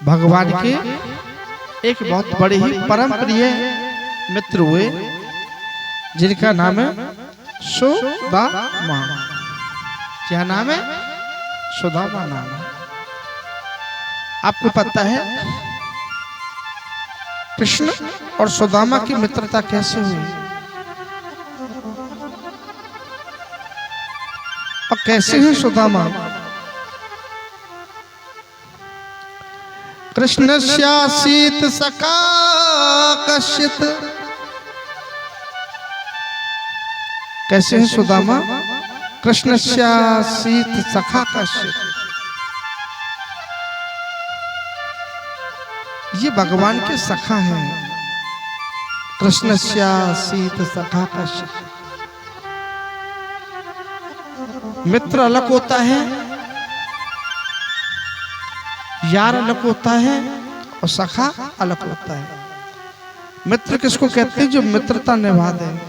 भगवान के एक बहुत बड़े ही परम प्रिय मित्र हुए जिनका नाम है सुदामा। क्या नाम है? सुदामा नाम है। आपको पता है कृष्ण और सुदामा की मित्रता कैसे हुई और कैसे है सुदामा? कृष्णस्यासीत सखा कश्चित्। कैसे है सुदामा? कृष्णस्यासीत सखा कश्चित्। ये भगवान के सखा हैं। कृष्णस्यासीत सखा कश्चित्। मित्र अलग होता है, यार अलग होता है और सखा अलग होता है। मित्र किसको कहते हैं? जो मित्रता निभा दे।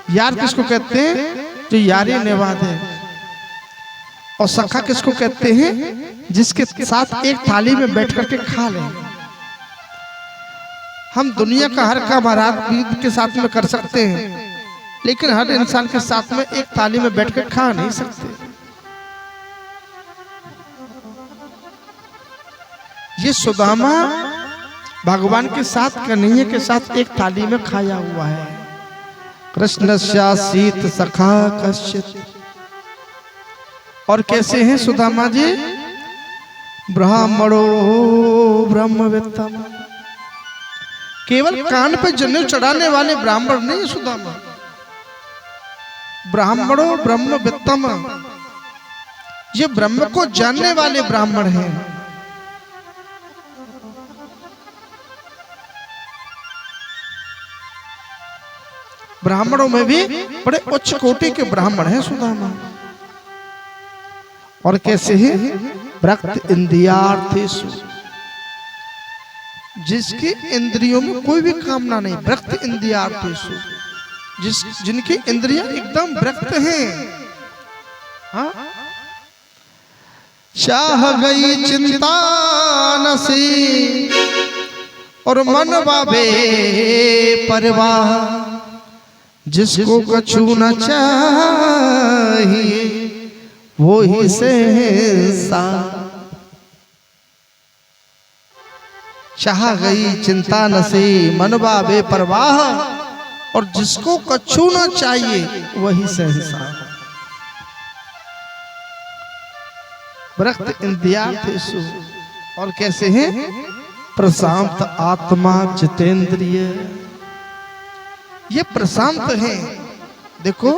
यार किसको कहते हैं? जो यारी निभा दे। और सखा किसको कहते हैं? जिसके साथ एक थाली में बैठ करके खा ले। हम दुनिया का हर काम आराम के साथ में कर सकते हैं, लेकिन हर इंसान के साथ में एक थाली में बैठकर खा नहीं सकते। ये सुदामा भगवान के साथ, कन्हैया के साथ एक थाली में खाया हुआ है। कृष्णस्यासीत सखा कश्चित्। और कैसे हैं सुदामा जी? ब्राह्मणो ब्रह्मवेत्तम। केवल कान पे जनेऊ चढ़ाने वाले ब्राह्मण नहीं सुदामा। ब्राह्मणो ब्रह्मवेत्तम, ये ब्रह्म को जानने वाले ब्राह्मण हैं। ब्राह्मणों में भी बड़े उच्च कोटि के ब्राह्मण हैं सुदामा। और कैसे हैं? विरक्त इंद्रियार्थेषु। जिसकी इंद्रियों में कोई भी कामना नहीं। विरक्त इंद्रियार्थेषु, जिनकी इंद्रियां एकदम विरक्त हैं। हाँ? चाह गई चिंता नसी और मन बाबे परवाह। जिसको कछु न चाहिए वो ही सहसा। चाह गई चिंता नसी मनवा बेपरवाह, और जिसको कछु न चाहिए वही सहसा। विरक्त इंद्रियार्थेषु। और कैसे हैं? प्रशांत आत्मा जितेंद्रिय। ये प्रशांत हैं। देखो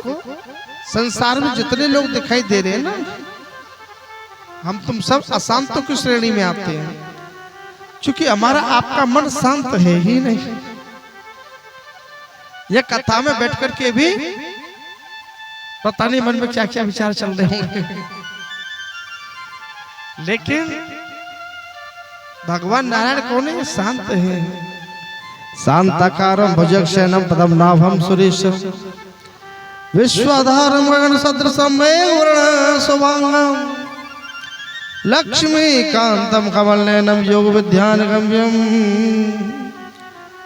संसार में जितने लोग दिखाई दे रहे हैं ना, हम तुम सब अशांतों की श्रेणी में आते हैं, क्योंकि हमारा आपका मन शांत है ही नहीं। यह कथा में बैठ करके भी पता नहीं मन में क्या क्या विचार चल रहे होंगे, लेकिन भगवान नारायण कौन है? शांत है। शांताकारं भुजगशयनं पदम नाभं सुरेशं विश्वाधारं गगन सदृशं मेघवर्णं शुभांगं लक्ष्मीकान्तं कमलनयनं योगविद्यानगम्यं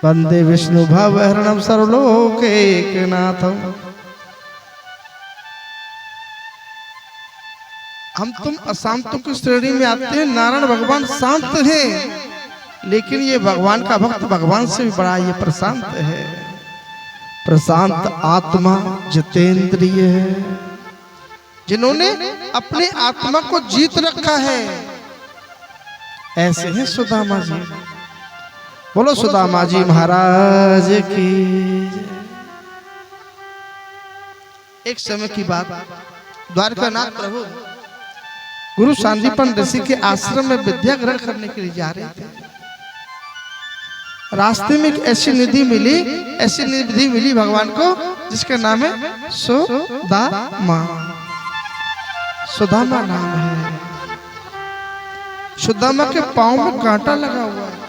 वन्दे विष्णु भवहरणं सर्वलोकैकनाथं। हम तुम अशांतों की श्रेणी में आते हैं। नारायण भगवान शांत हैं, लेकिन ये भगवान का भक्त भगवान से भी बड़ा ये प्रशांत है। प्रशांत आत्मा जितेंद्रिय है, जिन्होंने अपने आत्मा को जीत रखा है। ऐसे हैं सुदामा जी। बोलो सुदामा जी महाराज की। एक समय की बात, द्वारकानाथ प्रभु गुरु सांदीपन ऋषि के आश्रम में विद्या ग्रहण करने के लिए जा रहे थे। रास्ते में एक ऐसी निधि मिली भगवान को, जिसका नाम है सुदामा। सुदामा नाम है। सुदामा के पांव में कांटा लगा हुआ है।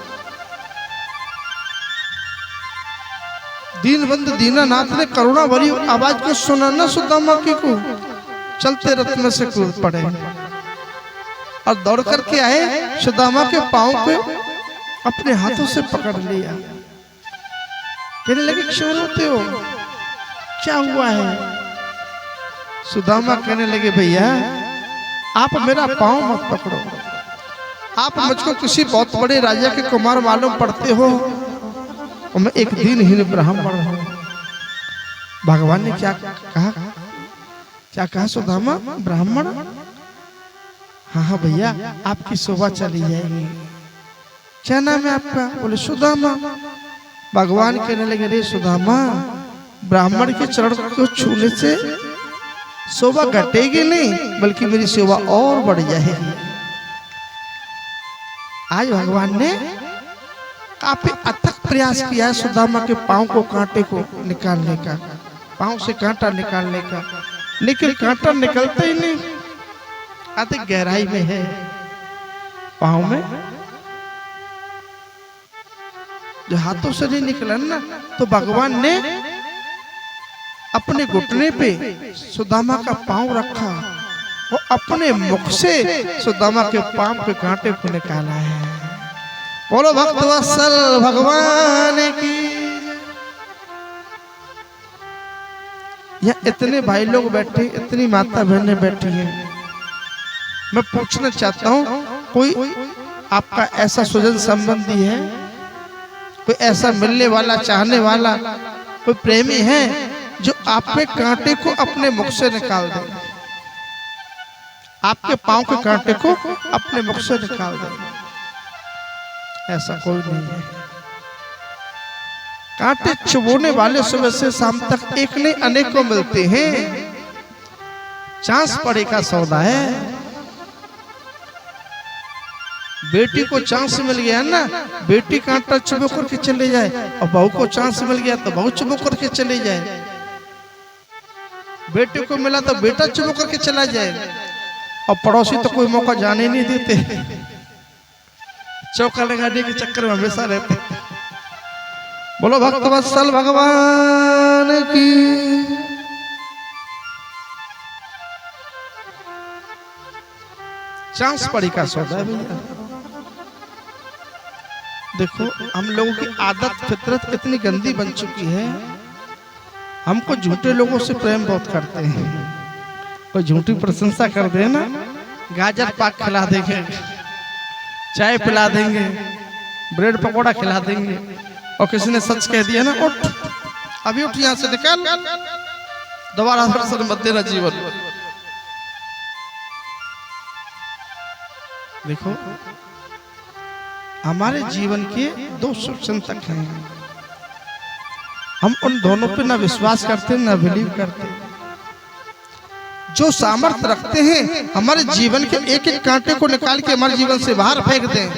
दीनबंधु दीनानाथ ने करुणा भरी आवाज को सुना ना सुदामा की को, चलते रथ में से कूद पड़े। और दौड़ करके आए, सुदामा के पांव पे अपने हाथों से पकड़ लिया। कहने लगे क्यों रोते हो, क्या हुआ है? सुदामा कहने लगे भैया आप मेरा पांव मत पकड़ो, आप मुझको किसी बहुत बड़े राजा के कुमार मालूम पड़ते हो और मैं एक दीनहीन ब्राह्मण हूं। भगवान ने क्या कहा, क्या कहा सुदामा? ब्राह्मण? हाँ हाँ भैया आपकी शोभा चली जाएगी। क्या नाम है आपका? बोले सुदामा। भगवान कहने लगे रे सुदामा, ब्राह्मण के चरण को छूने से शोभा घटेगी नहीं बल्कि मेरी शोभा और बढ़ जाएगी। आज भगवान ने काफी अथक प्रयास किया है सुदामा के पांव को, कांटे को निकालने का, पांव से कांटा निकालने का, लेकिन कांटा निकलता ही नहीं, अधिक गहराई में है पांव में। जो हाथों से नहीं निकला ना, तो भगवान ने अपने घुटने पे सुदामा का पांव रखा और अपने मुख से सुदामा के पांव के कांटे को निकाला है। बोलो भक्त वत्सल भगवान की। यहाँ इतने भाई लोग बैठे, इतनी माता बहनें बैठी हैं। मैं पूछना चाहता हूँ, कोई आपका ऐसा सुजन संबंधी है, कोई ऐसा मिलने वाला, चाहने वाला, कोई प्रेमी है जो आप पे कांटे को अपने मुख से निकाल दे, आपके पांव के कांटे को अपने मुख से निकाल दे? ऐसा कोई नहीं है। कांटे चुभोने वाले सुबह से शाम तक एक नहीं अनेकों मिलते हैं। चांस पड़े का सौदा है। बेटी को चांस मिल गया ना, बेटी कांटा चुभो करके चले जाए, और बहू को चांस मिल गया तो बहू चुभो करके चले जाए। बेटे को मिला तो बेटा चुभो करके चला जाए, और पड़ोसी तो कोई मौका जाने नहीं देते, चौका लगाने के चक्कर में हमेशा रहते। बोलो भक्त वत्सल भगवान की। चांस पड़ी का सौदा है भैया। देखो हम लोगों की आदत फितरत इतनी गंदी बन चुकी है, हमको झूठे लोगों से प्रेम बहुत करते हैं। कोई झूठी प्रशंसा कर दे ना, गाजर पाक खिला देंगे, चाय पिला देंगे, ब्रेड पकौड़ा खिला देंगे, और किसी ने सच कह दिया ना, उठ अभी उठ यहाँ से, निकल, दोबारा दर्शन मत देना जीवन। देखो हमारे जीवन के दो शुभचिंतक हैं, हम उन दोनों पे ना विश्वास करते ना बिलीव करते। जो सामर्थ्य रखते हैं हमारे जीवन के एक एक कांटे को निकाल के हमारे जीवन से बाहर फेंक दें।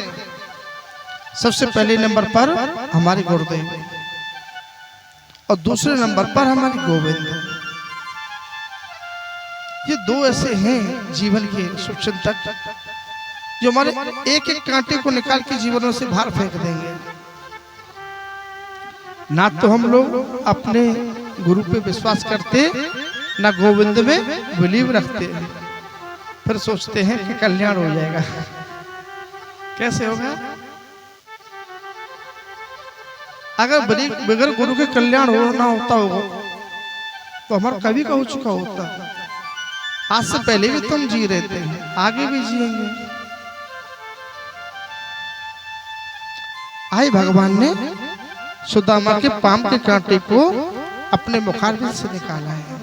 सबसे पहले नंबर पर हमारे गुरुदेव, और दूसरे नंबर पर हमारी गोविंद। ये दो ऐसे हैं जीवन के शुभचिंतक जो हमारे एक एक कांटे को निकाल के जीवनों से बाहर फेंक देंगे। ना तो हम लोग अपने गुरु पे विश्वास करते, ना गोविंद में बिलीव रखते, फिर सोचते हैं कि कल्याण हो जाएगा। कैसे होगा? अगर बगैर गुरु के कल्याण होना होता होगा तो हमारा कभी का हो चुका होता। आज से पहले भी तुम जी रहे थे, आगे भी जिएंगे। आई भगवान ने सुदामा के पांव के कांटे को अपने मुखारबिंद से निकाला है,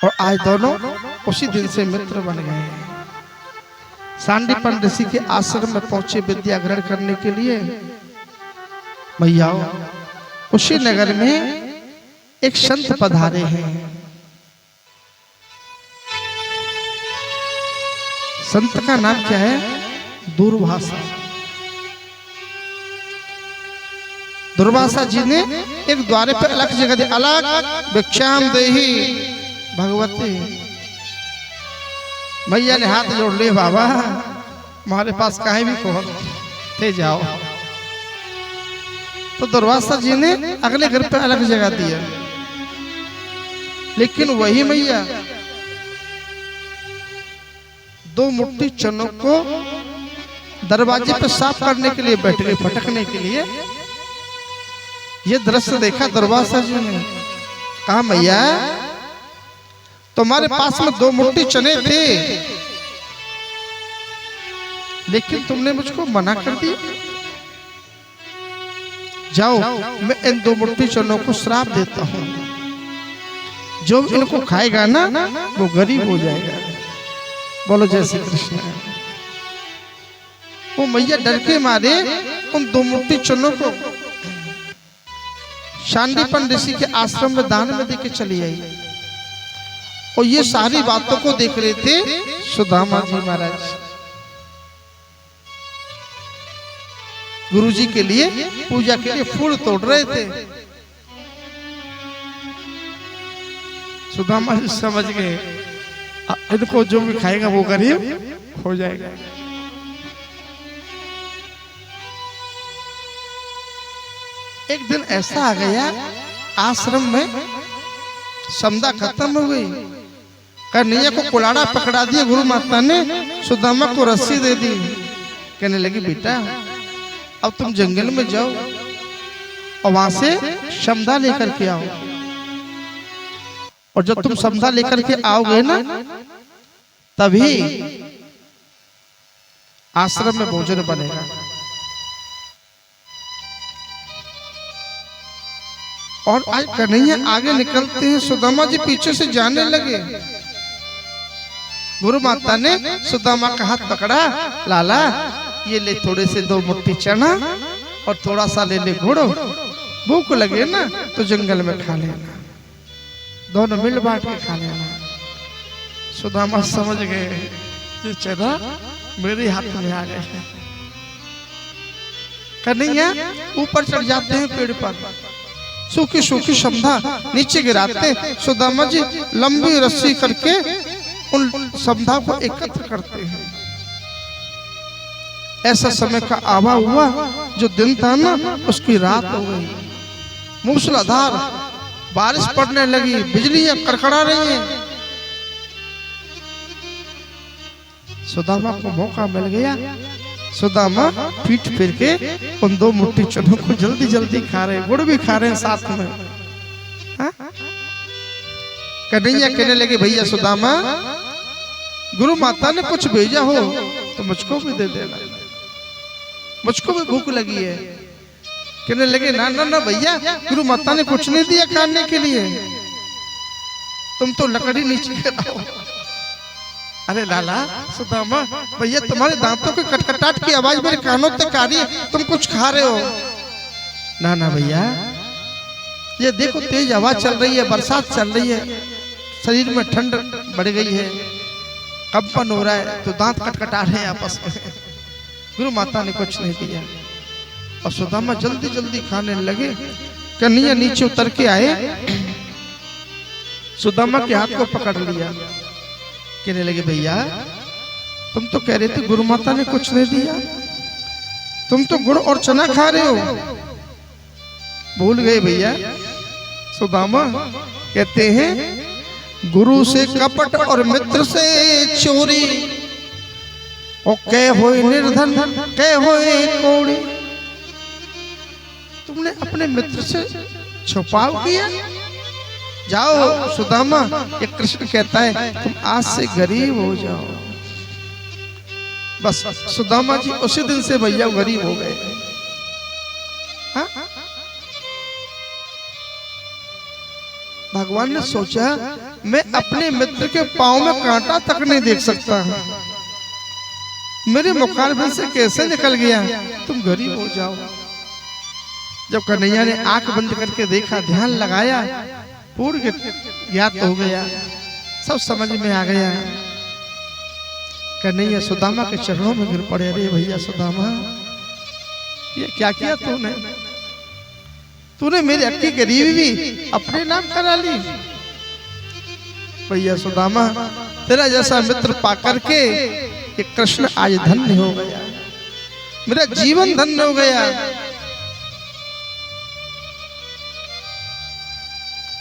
और आज दोनों उसी दिन से मित्र बन गए हैं। सांदीपन ऋषि के आश्रम में पहुंचे विद्या ग्रहण करने के लिए। भैया उसी नगर में एक संत पधारे हैं। संत का नाम क्या है? दुर्वासा। दुर्वासा जी ने एक द्वारे पर अलग जगह दी, अलग भिक्षाम देहि भगवती। भैया ने हाथ जोड़ लिए, बाबा हमारे पास कहीं भी कहो थे जाओ। तो दुर्वासा जी ने अगले घर पे अलग जगह दिया, लेकिन वही मैया 2 मुट्ठी चनों को दरवाजे पर साफ करने के लिए बैठ गए, फटकने के लिए। ये दृश्य देखा दुर्वासा जी ने, कहा मैया तुम्हारे पास में 2 मुट्ठी चने थे, लेकिन तुमने मुझको मना कर दिया। जाओ, मैं इन 2 मुट्ठी चनों को श्राप देता हूं, जो इनको खाएगा ना वो गरीब हो जाएगा। बोलो जय श्री कृष्ण। वो मैया डर के मारे उन 2 मुट्ठी चनों को शांडिपन ऋषि के आश्रम में दान में देके चली आई। और ये सारी बातों को देख रहे थे सुदामा जी महाराज। गुरुजी के लिए पूजा के लिए फूल तोड़ रहे थे। सुदामा जी समझ गए इनको जो भी खाएगा वो गरीब हो जाएगा। एक दिन ऐसा आ गया आश्रम में समदा खत्म हो गई। कन्हैया को कुलाड़ा पकड़ा दिया गुरु माता ने, सुदामा को रस्सी दे दी। कहने लगी बेटा अब तुम जंगल में जाओ और वहां से समदा लेकर के आओ, और जब तुम समदा लेकर के आओगे ना तभी आश्रम में भोजन बनेगा। और आज कन्हैया आगे निकलते हैं, सुदामा जी पीछे से जाने लगे। गुरु माता ने सुदामा का हाथ पकड़ा, लाला ये ले थोड़े से 2 मुट्ठी चना और थोड़ा सा ले ले गुड़, भूख लगे ना तो जंगल में खा लेना, दोनों मिल बांट के खा लेना। सुदामा समझ गए ये चना मेरे हाथ में आ गए। कन्हैया ऊपर चढ़ जाते हैं पेड़ पर, सूखी सूखी समधा नीचे गिराते। सुदामा जी लंबी रस्सी करके उन समधा को एकत्र करते हैं। ऐसा समय का आवा हुआ, जो दिन था ना उसकी रात हो गई। मूसलाधार बारिश पड़ने लगी, बिजलियां कड़कड़ा रही हैं। सुदामा को मौका मिल गया। सुदामा पीठ फिर के उन 2 मुट्ठी चनों को जल्दी जल्दी खा रहे, गुड़ भी खा रहे हैं साथ में। कन्हैया कहने लगे भैया सुदामा गुरु माता ने कुछ भेजा हो तो मुझको भी दे देना, मुझको भी भूख लगी है। कहने लगे ना ना ना भैया गुरु माता ने कुछ नहीं दिया खाने के लिए, तुम तो लकड़ी नीचे गिराओ। अरे लाला सुदामा भैया तुम्हारे दांतों के कटकटाट की आवाज मेरे कानों तक आ रही है, तुम कुछ खा रहे हो। ना ना भैया ये देखो तेज हवा चल रही है, बरसात चल रही है, शरीर में ठंड बढ़ गई है, कंपन हो रहा है, तो दांत कटकटा रहे हैं आपस में। गुरु माता ने कुछ नहीं दिया और सुदामा जल्दी जल्दी खाने लगे। कन्हैया नीचे उतर के आए, सुदामा के हाथ को पकड़ लिया। कहने लगे भैया तुम तो कह रहे थे गुरु माता ने कुछ नहीं दिया, तुम तो गुड़ और चना खा रहे हो, भूल गए भैया। सुदामा कहते हैं गुरु से कपट और मित्र से चोरी, और कह होए निर्धन कह होए कोड़ी। तुमने अपने मित्र से छुपाव किया। जाओ सुदामा, ये कृष्ण कहता है तुम आज से गरीब हो जाओ। बस सुदामा जी उसी दिन से भैया गरीब हो गए। भगवान ने सोचा मैं अपने मित्र के पांव में कांटा तक नहीं देख सकता, मेरे मुखारबिंद से कैसे निकल गया, तुम गरीब हो जाओ। जब कन्हैया ने आंख बंद करके देखा, ध्यान लगाया, पूर्ण ज्ञात हो गया, सब समझ में आ गया। कन्हैया सुदामा के चरणों में गिर पड़े। अरे भैया सुदामा ये क्या किया तूने, तूने मेरी अक्की गरीबी अपने नाम करा ली। भैया सुदामा तेरा जैसा मित्र पाकर के ये कृष्ण आज धन्य हो गया, मेरा जीवन धन्य हो गया।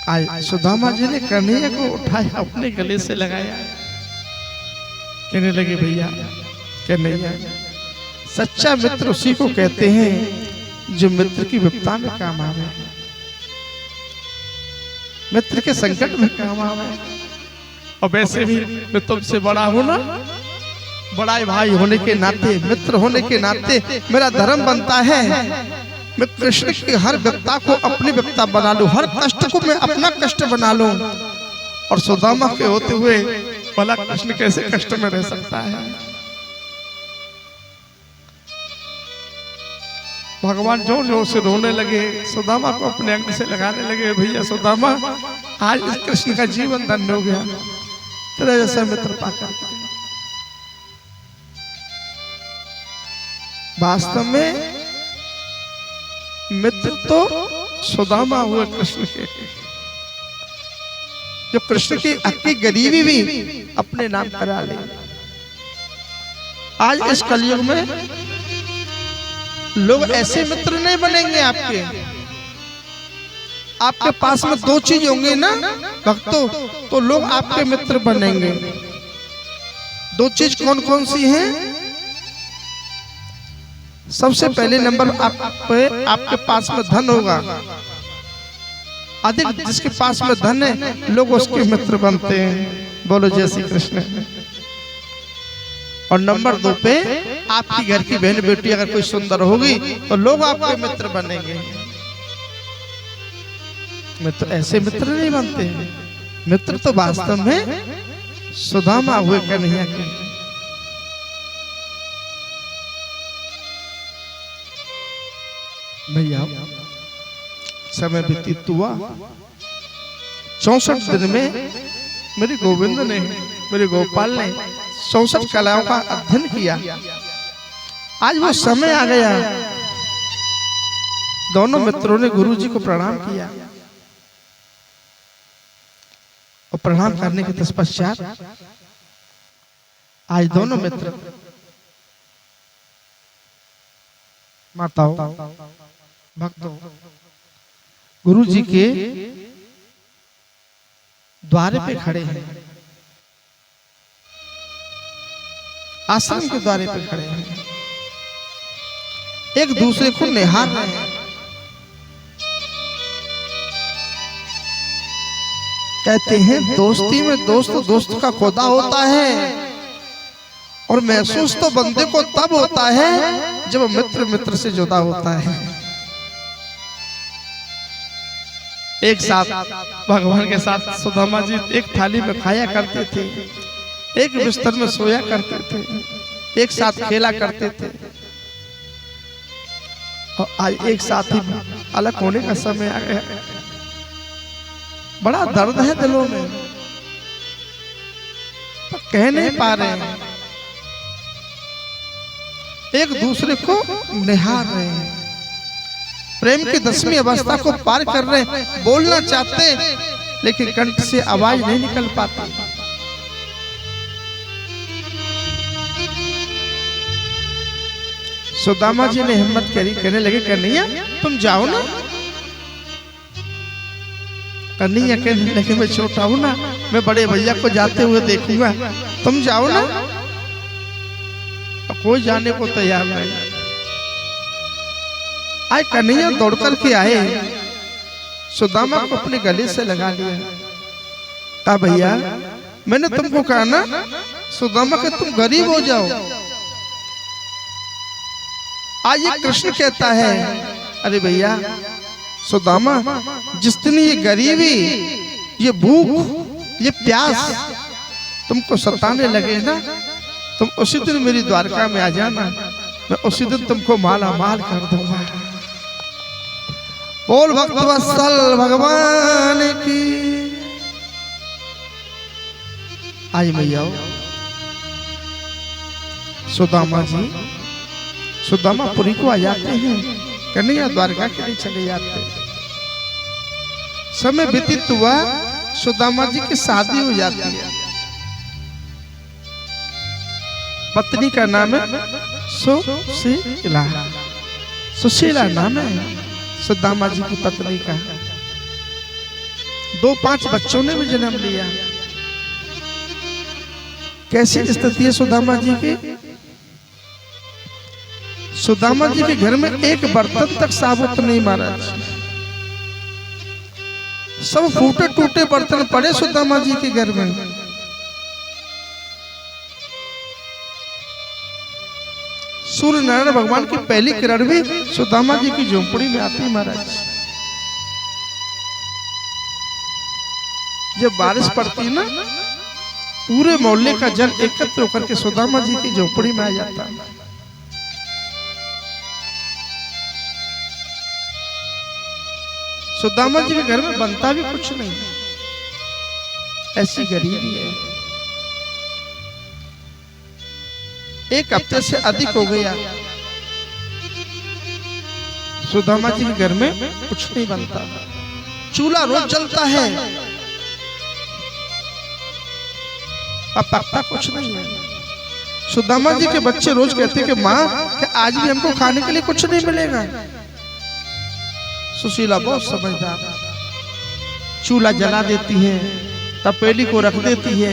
आज सुदामा जी ने कन्हैया को उठाया, अपने गले से लगाया। कहने लगे भैया कन्हैया, सच्चा मित्र उसी को कहते हैं जो मित्र की विपदा में काम आवे, मित्र के संकट में काम आवे। और वैसे भी मैं तुमसे बड़ा हूं ना, बड़ा भाई होने के नाते, मित्र होने के नाते मेरा धर्म बनता है मैं कृष्ण की हर विपदा को अपनी विपदा बना लूं, हर कष्ट को मैं अपना कष्ट बना लूं। और सुदामा के होते हुए भला कृष्ण कैसे कष्ट में रह सकता है। भगवान जो जो से रोने लगे, सुदामा को अपने अंग से लगाने लगे। भैया सुदामा, आज इस कृष्ण का जीवन धन्य हो गया तेरा जैसा मित्र पाकर। वास्तव में मित्र तो सुदामा हुए कृष्ण के, जो कृष्ण की अक्की गरीबी भी अपने नाम करा ले। आज इस कलयुग में लोग ऐसे मित्र नहीं बनेंगे आपके। आपके पास में दो चीज होंगे ना भक्तों, तो लोग आपके मित्र बनेंगे। दो चीज कौन कौन सी हैं? सबसे पहले नंबर आपके पास में धन होगा। अधिक जिसके पास में धन है लोग उसके मित्र बनते हैं। बोलो जय श्री कृष्ण। और नंबर 2 पे आपकी घर की बहन बेटी अगर कोई सुंदर होगी तो लोग आपके मित्र बनेंगे। मित्र ऐसे मित्र नहीं बनते हैं। मित्र तो वास्तव में सुदामा हुए कन्हैया के। भैया समय व्यतीत हुआ, 64 दिन में मेरे गोविंद ने, मेरे गोपाल ने 64 कलाओं का अध्ययन किया। आज वो समय आ गया। दोनों मित्रों ने गुरु जी को प्रणाम किया और प्रणाम करने के तत्पश्चात आज दोनों मित्र माताओं भक्तों गुरु जी के द्वारे पे खड़े हैं, आश्रम के द्वारे पे खड़े हैं, एक दूसरे को निहार रहे हैं। कहते हैं दोस्ती में दोस्त का खुदा होता है और महसूस तो बंदे को तब होता है जब मित्र मित्र से जुदा होता है। एक साथ भगवान के साथ सुदामा जी एक थाली में खाया करते थे, एक बिस्तर में सोया करते थे, एक साथ खेला करते थे। और आज एक साथ ही अलग होने का समय आ गया। बड़ा दर्द है दिलों में, तो कह नहीं पा रहे हैं। एक दूसरे को निहार रहे हैं, प्रेम की 10वीं अवस्था को पार कर रहे हैं। बोलना चाहते हैं लेकिन कंठ से आवाज नहीं निकल पाती। सुदामा जी ने हिम्मत करी, कहने लगे कन्हैया तुम जाओ ना। कन्हैया कहने लगे मैं छोटा हूं ना, मैं बड़े भैया को जाते हुए देखूंगा, तुम जाओ ना। कोई जाने को तैयार नहीं। आज कन्हैया दौड़ करके आए, सुदामा को अपने गले से लगा लिया। कहा भैया मैंने तुमको कहा ना सुदामा के तुम गरीब हो जाओ। आज ये कृष्ण कहता है अरे भैया सुदामा जिस दिन ये गरीबी, ये भूख, ये प्यास तुमको सताने लगे ना, तुम उसी दिन मेरी द्वारका में आ जाना, मैं उसी दिन तुमको माला माल कर दूंगा। बोल भक्तवत्सल भगवान की। आज भैया सुदामा जी सुदामापुरी को आ जाते हैं, कन्हैया द्वारका के लिए चले जाते हैं। समय व्यतीत हुआ, सुदामा जी की शादी हो जाती है। पत्नी का नाम है सुशीला। सुशीला नाम है सुदामा जी की पत्नी का। 2-5 बच्चों ने भी जन्म लिया। कैसी स्थिति है सुदामा जी की? सुदामा जी के घर में एक बर्तन तक साबुत नहीं महाराज, सब फूटे टूटे बर्तन पड़े सुदामा जी के घर में। सूर्य नारायण भगवान की पहली किरण भी सुदामा जी की झोंपड़ी में आती महाराज। जब बारिश पड़ती ना, पूरे मोहल्ले का जल एकत्र होकर के सुदामा जी की झोंपड़ी में आ जाता। सुदामा जी के घर में बनता भी कुछ नहीं, ऐसी गरीबी है। एक हफ्ते से अधिक हो गया, सुदामा जी के घर में कुछ नहीं बनता। चूल्हा रोज जलता है, अब पकता कुछ नहीं है। सुदामा जी के बच्चे रोज कहते कि माँ कि आज भी हमको खाने के लिए कुछ नहीं मिलेगा। सुशीला बहुत समझदार, चूल्हा जला देती है, तपेली को रख देती है,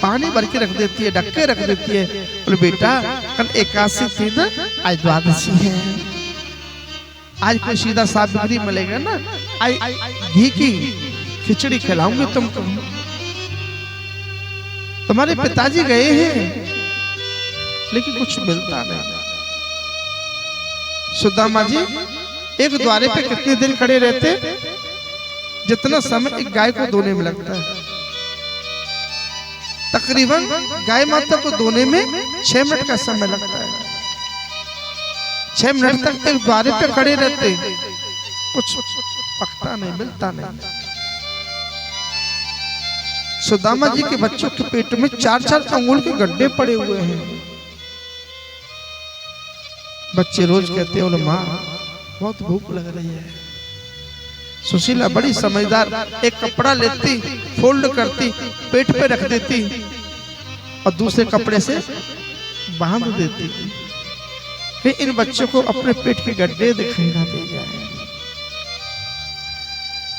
पानी भर के रख देती है, ढक्के रख देती है। बोले बेटा कल एकादशी थी ना, आज द्वादशी है, आज कोई सीधा सावित्री मिलेगा ना, आज घी की खिचड़ी खिलाऊंगी तुमको। तुम्हारे पिताजी गए हैं लेकिन कुछ मिलता नहीं। सुदामा जी एक द्वारे पे कितने दिन खड़े रहते? जितना समय एक गाय को धोने में लगता है, तकरीबन गाय माता को धोने में 6 मिनट का समय लगता है। 6 मिनट तक एक द्वारे पे खड़े रहते, कुछ पकता नहीं, मिलता नहीं। सुदामा जी के बच्चों के पेट में 4-4 अंगुल के गड्ढे पड़े हुए हैं। बच्चे रोज कहते हैं बोले माँ बहुत भूख लग रही है। सुशीला बड़ी समझदार, एक कपड़ा लेती, फोल्ड करती, पेट पे रख देती और दूसरे कपड़े से बांध देती, फिर इन बच्चों को अपने पेट के गड्ढे दिखाई ना दे जाए।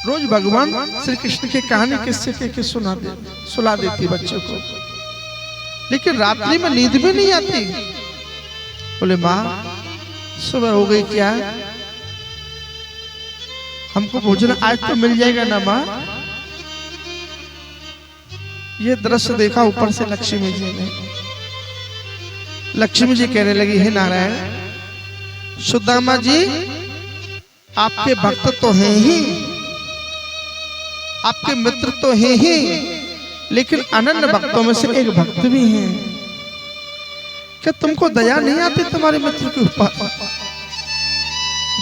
रोज भगवान श्री कृष्ण की कहानी किससे के सुना देती बच्चों को, लेकिन रात्रि में नींद भी नहीं आती। बोले माँ सुबह हो गई क्या, हमको भोजन आज तो मिल जाएगा ना माँ? ये दृश्य देखा ऊपर से लक्ष्मी जी ने। लक्ष्मी जी कहने लगी हे नारायण, सुदामा जी आपके भक्त तो हैं ही, आपके मित्र तो हैं ही, लेकिन अनन्य भक्तों में से एक भक्त भी हैं। क्या तुमको दया नहीं आती तुम्हारे मित्र के ऊपर,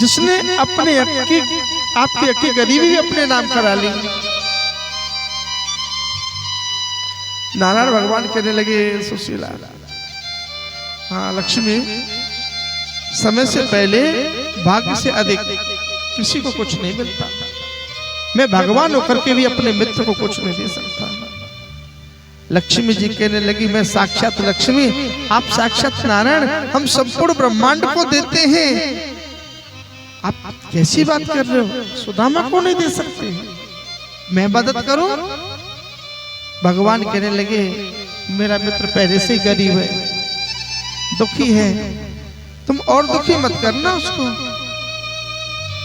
जिसने अपने आपकी अक्की गरीबी भी अपने नाम करा ली? नारायण भगवान कहने लगे सुशीला, हाँ लक्ष्मी, समय से पहले भाग्य से अधिक किसी को कुछ नहीं मिलता। मैं भगवान होकर के भी अपने मित्र को कुछ नहीं दे सकता। लक्ष्मी जी कहने लगी मैं साक्षात लक्ष्मी, आप साक्षात नारायण, हम संपूर्ण ब्रह्मांड को देते हैं। आप कैसी बात कर रहे हो, सुदामा को नहीं दे सकते, मैं मदद करूं? भगवान कहने लगे मेरा मित्र पहले से गरीब है, दुखी है, तुम और दुखी मत करना उसको।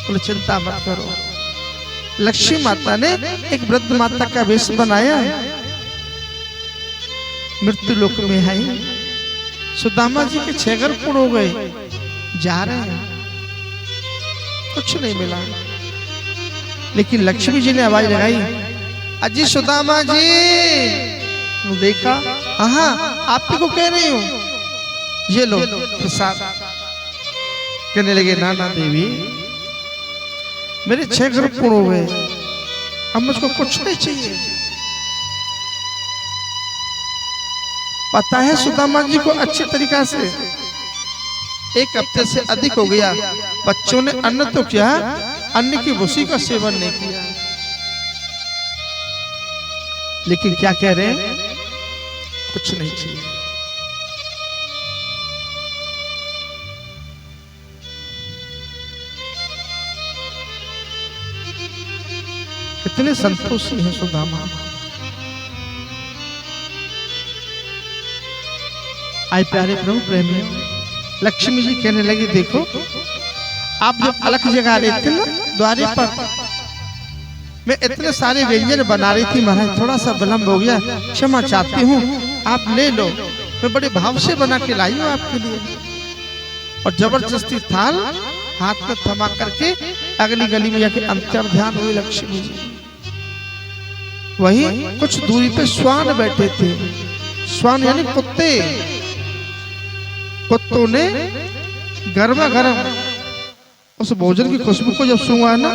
बोले चिंता मत करो। लक्ष्मी माता ने एक वृद्ध माता का वेश बनाया, मृत्यु लोक में आई। सुदामा जी के 6 घर पूर्ण हो गए, जा रहे हैं, कुछ नहीं मिला। लेकिन लक्ष्मी जी ने आवाज लगाई, अजी सुदामा जी। देखा, हाँ आप को कह रही हूं, ये लो प्रसाद। कहने लगे ना ना देवी, मेरे 6 घर पूर्ण हो गए, अब मुझको कुछ नहीं चाहिए। पता है सुदामा जी को अच्छे तरीका से, 1 हफ्ते से अधिक हो गया, बच्चों ने अन्न तो किया, अन्न की भूसी का सेवन नहीं किया। लेकिन क्या कह रहे हैं, कुछ नहीं चाहिए। कितने संतोषी हैं सुदामा। आए प्यारे प्रभु प्रेमी, लक्ष्मी जी कहने लगी देखो आप जब अलग जगह आ रहे थे ना द्वारे पर, मैं इतने सारे व्यंजन बना रही थी महाराज, थोड़ा सा विलम्ब हो गया, क्षमा चाहती हूँ, आप ले लो, मैं बड़े भाव से बना के लाई हूँ आपके लिए। और जबरदस्ती थाल हाथ में थमा करके अगली गली में जाके अंतर ध्यान हुई लक्ष्मी जी। वहीं कुछ दूरी पे श्वान बैठे थे, श्वान यानी कुत्ते, कुत्तों ने गर्मा गर्म उस भोजन की खुशबू को जब सूंघा ना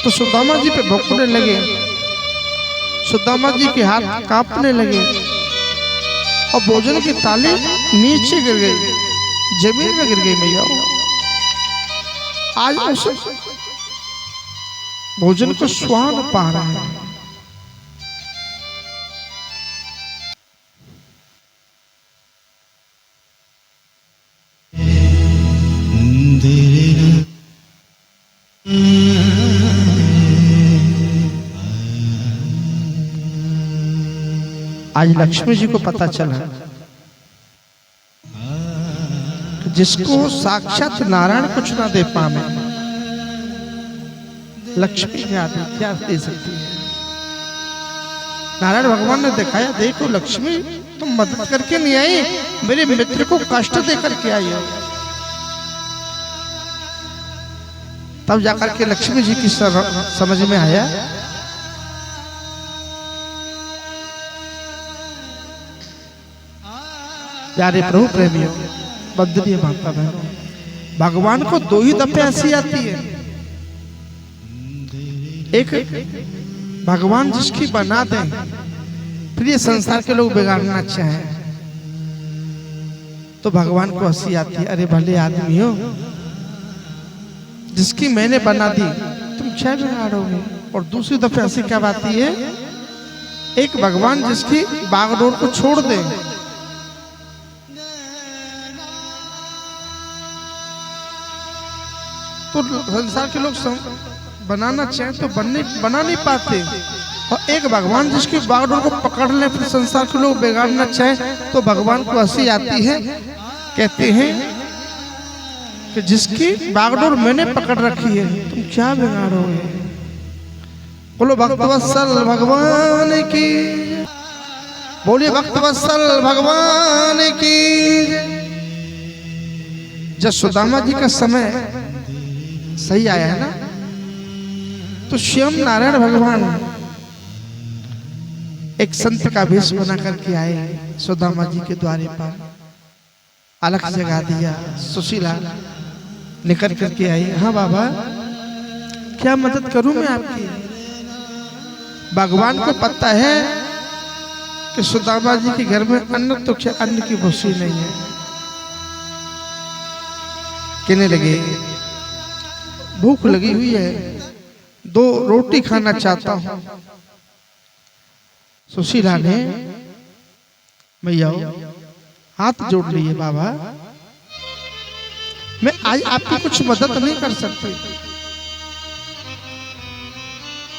तो सुदामा जी पे भौंकने लगे, सुदामा जी के हाथ कांपने लगे और भोजन की थाली नीचे गिर गई, जमीन में गिर गई। मैया आज उस भोजन को श्वान पा रहा है। आज लक्ष्मी जी को पता चला जिसको साक्षात नारायण कुछ ना दे पावे, लक्ष्मी ने आदमी क्या दे सकती है। नारायण भगवान ने दिखाया, देखो लक्ष्मी तुम मदद करके नहीं आई, मेरे मित्र को कष्ट देकर के आई हो। तब जाकर के लक्ष्मी जी की समझ में आया प्यारे प्रभु प्रेमियों, बंदनीय माता बहनों, भगवान को दो ही दफे हंसी आती है। एक भगवान जिसकी बना दें, फिर ये संसार के लोग बिगाड़ना चाहें तो भगवान को हंसी आती है, अरे भले आदमी हो, जिसकी मैंने बना दी तुम क्या बिगाड़ोगे। और दूसरी दफे हंसी क्या आती है, एक भगवान जिसकी बागडोर को छोड़ दे, तो संसार के लोग बनाना चाहें तो बना नहीं पाते। और एक भगवान जिसकी बागडोर को पकड़ ले, फिर संसार के लोग बिगाड़ना चाहें तो भगवान को हंसी आती है। कहते हैं कि जिसकी बागडोर मैंने पकड़ रखी है तुम क्या बिगाड़ोगे। बोलो भक्तवत्सल भगवान की, बोलिए भक्तवत्सल भगवान की। जब सुदामा जी का समय सही आया है ना, तो स्वयं नारायण भगवान एक संत का वेश बना करके आए सुदामा जी के द्वारे पर, अलग जगा दिया, सुशीला निकल करके आई, हाँ बाबा क्या मदद करूं मैं आपकी। भगवान को पता है कि सुदामा जी के घर में अन्न तो क्या अन्न की भूसी नहीं है। कहने लगे भूख लगी हुई है, 2 रोटी खाना चाहता हूं। सुशीला ने मैया हाथ जोड़ लिए, बाबा मैं आज आपकी कुछ मदद नहीं कर सकती,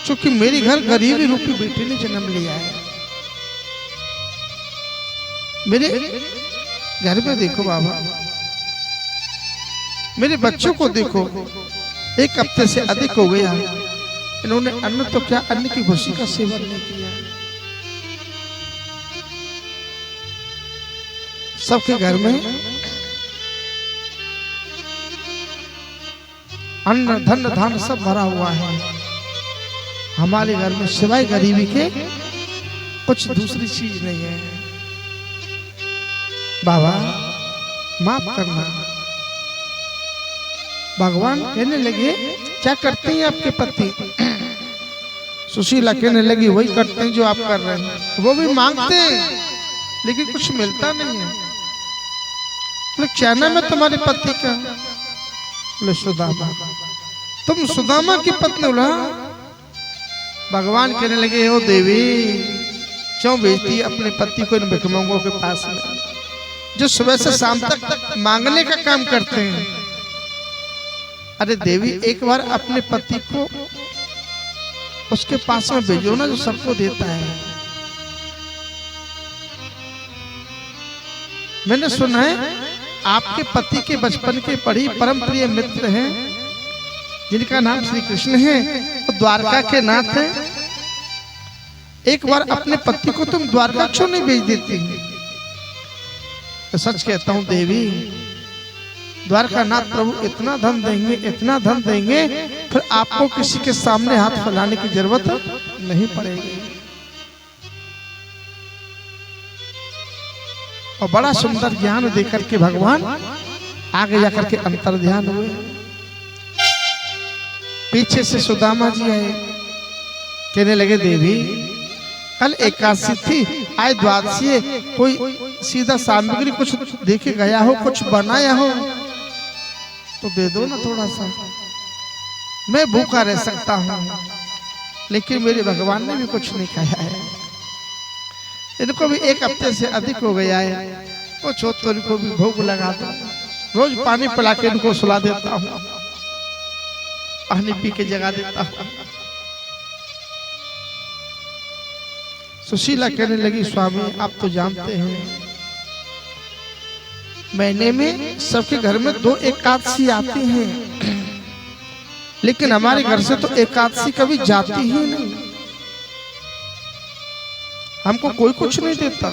क्योंकि मेरे घर गरीबी रूपी बेटे ने जन्म लिया है। मेरे घर में देखो बाबा, मेरे बच्चों को देखो, 1 हफ्ते से अधिक हो गया, इन्होंने अन्न तो क्या अन्न की भूसी का सेवन नहीं किया। सबके घर में अन्न धन धान सब भरा हुआ है, हमारे घर में सिवाय गरीबी के कुछ दूसरी चीज नहीं है। बाबा माफ करना। भगवान कहने लगे क्या करते हैं आपके पति। सुशीला कहने लगी वही करते हैं जो आप कर रहे हैं, वो भी मांगते हैं लेकिन कुछ मिलता नहीं है। क्या नाम है तुम्हारे पति का। बोले सुदामा। तुम सुदामा की पत्नी। बोला भगवान कहने लगे ओ देवी क्यों भेजती अपने पति को इन भिखमंगों के पास में, जो सुबह से शाम तक मांगने का काम करते हैं। अरे देवी एक बार अपने पति को उसके पास में भेजो ना, जो सबको देता है। मैंने सुना है आपके पति के बचपन के बड़ी परम प्रिय मित्र हैं जिनका नाम श्री कृष्ण है और द्वारका के नाथ हैं। एक बार अपने पति को तुम द्वारका क्यों नहीं भेज देती? तो सच कहता हूं देवी, द्वारका नाथ प्रभु इतना धन देंगे, इतना धन देंगे, फिर आपको किसी के सामने हाथ फैलाने की जरूरत नहीं पड़ेगी। और बड़ा सुंदर ज्ञान देकर के भगवान आगे जाकर के अंतर ध्यान हुए। पीछे से सुदामा जी आए, कहने लगे देवी कल एकादशी थी, आज द्वादशी, कोई सीधा सामग्री कुछ देखे गया हो, कुछ बनाया हो तो दे दो ना थोड़ा सा, मैं भूखा रह सकता हूँ। लेकिन मेरे भगवान ने भी कुछ नहीं खाया है, इनको भी एक हफ्ते से अधिक हो गया है, तो छोटोरी को भी भोग लगा दो। रोज पानी पिला के इनको सुला देता हूँ, पानी पी के जगा देता हूँ। सुशीला कहने लगी स्वामी आप तो जानते हैं महीने में सबके घर में 2 एकादशी आती हैं, लेकिन हमारे घर से तो एकादशी कभी जाती ही नहीं। हमको कोई कुछ नहीं देता,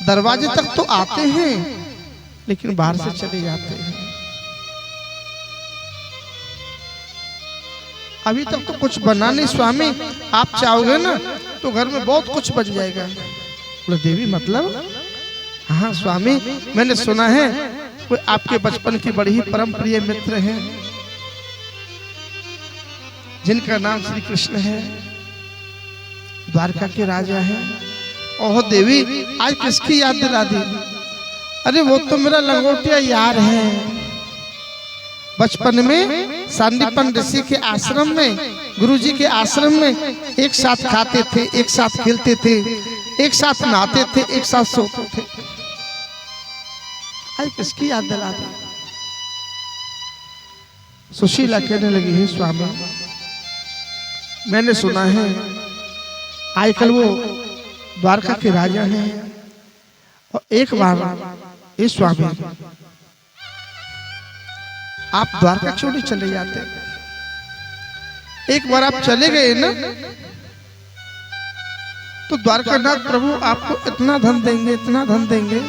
दरवाजे तक तो आते हैं लेकिन बाहर से चले जाते हैं। अभी तक तो कुछ बना नहीं स्वामी, आप चाहोगे ना तो घर में बहुत कुछ बन जाएगा। बोले देवी मतलब? हाँ स्वामी, मैंने सुना है कोई आपके बचपन की बड़ी ही परम प्रिय मित्र हैं जिनका नाम श्री कृष्ण है, द्वारका के राजा हैं। ओह देवी आज किसकी याद दिला दी? अरे वो तो मेरा लंगोटिया यार है, बचपन में सांदीपन ऋषि के आश्रम में, गुरुजी के आश्रम में एक साथ खाते थे, एक साथ खेलते थे, एक साथ नहाते थे, एक साथ सोते थे। आज किसकी याद दिला दी? सुशीला कहने लगी है स्वामी मैंने सुना है आजकल वो द्वारका के राजा हैं, और एक बार ये स्वामी आप द्वारका क्यों नहीं चले जाते? एक बार आप चले गए ना तो द्वारकानाथ प्रभु आपको इतना धन देंगे, इतना धन देंगे,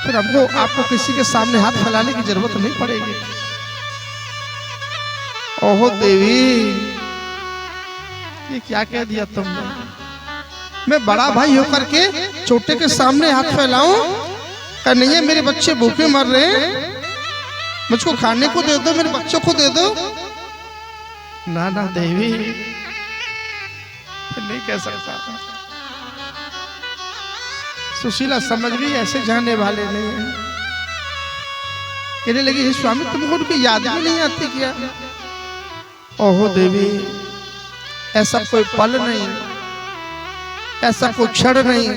फिर हमको आपको किसी के सामने हाथ फैलाने की जरूरत नहीं पड़ेगी। ओहो देवी ये क्या कह दिया तुमने? मैं बड़ा भाई होकर के छोटे के सामने हाथ फैलाऊं? कन्हैया मेरे बच्चे भूखे मर रहे हैं, मुझको खाने को दे दो, मेरे बच्चों को दे दो। ना ना देवी नहीं कह सकता। सुशीला समझ गई ऐसे जाने वाले नहीं है। कहने लगी स्वामी तुमको उनकी याद भी नहीं आती क्या? ओहो देवी ऐसा कोई पल नहीं, ऐसा कोई क्षण नहीं,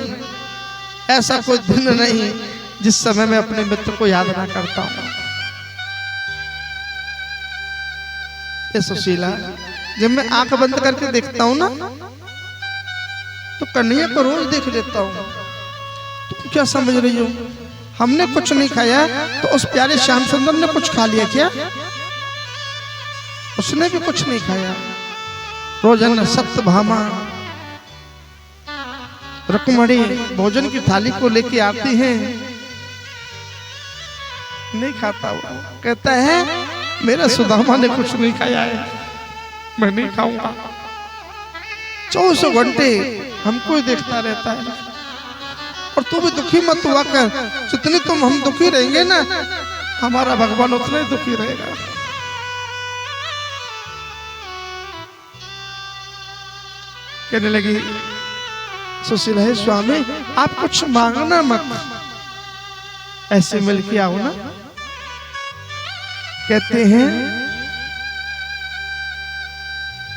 ऐसा कोई दिन नहीं जिस समय मैं अपने मित्र को याद ना करता हूं। ये सुशीला जब मैं आंख बंद करके देखता हूं ना तो कन्हैया को रोज देख लेता हूं। तुम क्या समझ रही हो? हमने कुछ नहीं खाया तो उस प्यारे श्याम सुंदर ने कुछ खा लिया क्या? उसने भी कुछ नहीं खाया। रोजाना सत्यभामा रुक्मणी भोजन की थाली को लेके आती हैं, नहीं खाता वो। कहता है मेरा सुदामा ने कुछ नहीं खाया है, मैं नहीं खाऊंगा। 24 घंटे हमको ही देखता रहता है। और तू भी दुखी मत हुआ कर, जितने तुम हम दुखी रहेंगे ना हमारा भगवान उतना ही दुखी रहेगा। कहने लगी सुशीला है स्वामी आप कुछ मांगना मत, ऐसे मिल के आओ ना। कहते हैं